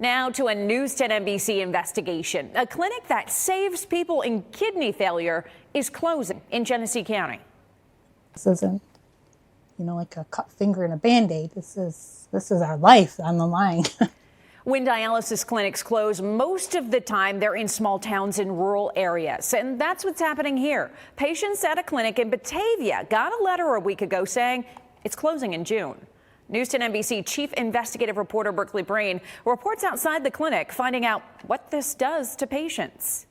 Now to a News 10 NBC investigation. A clinic that saves people in kidney failure is closing in Genesee County. This isn't, like a cut finger and a Band-Aid. This is our life on the line. When dialysis clinics close, most of the time they're in small towns in rural areas. And that's what's happening here. Patients at a clinic in Batavia got a letter a week ago saying it's closing in June. News 10 NBC chief investigative reporter Berkeley Breen reports outside the clinic, finding out what this does to patients.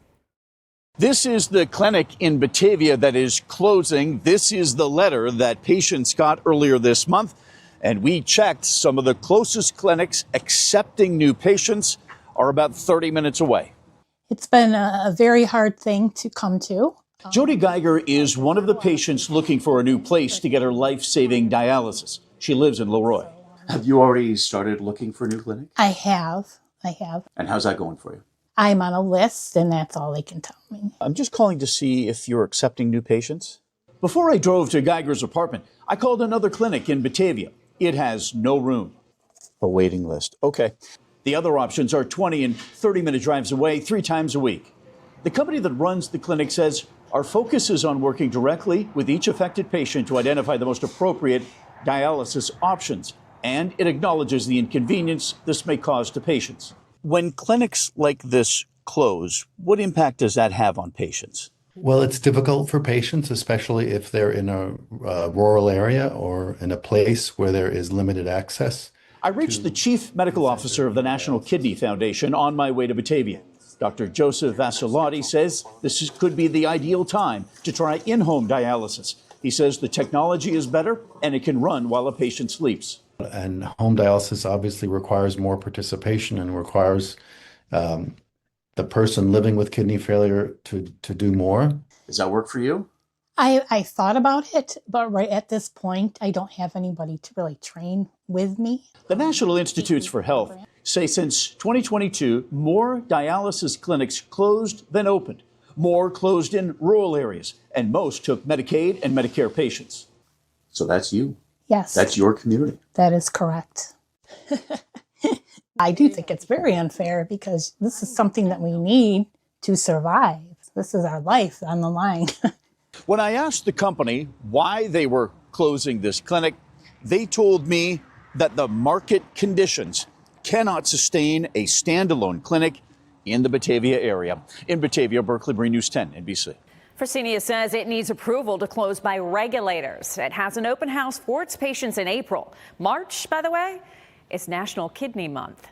This is the clinic in Batavia that is closing. This is the letter that patients got earlier this month. And we checked some of the closest clinics accepting new patients are about 30 minutes away. It's been a very hard thing to come to. Jody Geiger is one of the patients looking for a new place to get her life-saving dialysis. She lives in Leroy. Have you already started looking for a new clinic? I have. And how's that going for you? I'm on a list, and that's all they can tell me. I'm just calling to see if you're accepting new patients. Before I drove to Geiger's apartment, I called another clinic in Batavia. It has no room. A waiting list. Okay. The other options are 20 and 30-minute drives away 3 times a week. The company that runs the clinic says our focus is on working directly with each affected patient to identify the most appropriate dialysis options, and it acknowledges the inconvenience this may cause to patients. When clinics like this close, what impact does that have on patients? Well, it's difficult for patients, especially if they're in a rural area or in a place where there is limited access. I reached the chief medical officer of the National Kidney Foundation on my way to Batavia. Dr. Joseph Vassilotti says this could be the ideal time to try in-home dialysis. He says the technology is better and it can run while a patient sleeps. And home dialysis obviously requires more participation and requires the person living with kidney failure to do more. Does that work for you? I thought about it, but right at this point, I don't have anybody to really train with me. The National Institutes for Health say since 2022, more dialysis clinics closed than opened. More closed in rural areas, and most took Medicaid and Medicare patients. So that's you. Yes. That's your community. That is correct. I do think it's very unfair because this is something that we need to survive. This is our life on the line. When I asked the company why they were closing this clinic, they told me that the market conditions cannot sustain a standalone clinic in the Batavia area. In Batavia, Berkeley Breen, News 10, NBC. Fresenius says it needs approval to close by regulators. It has an open house for its patients in April. March, by the way, is National Kidney Month.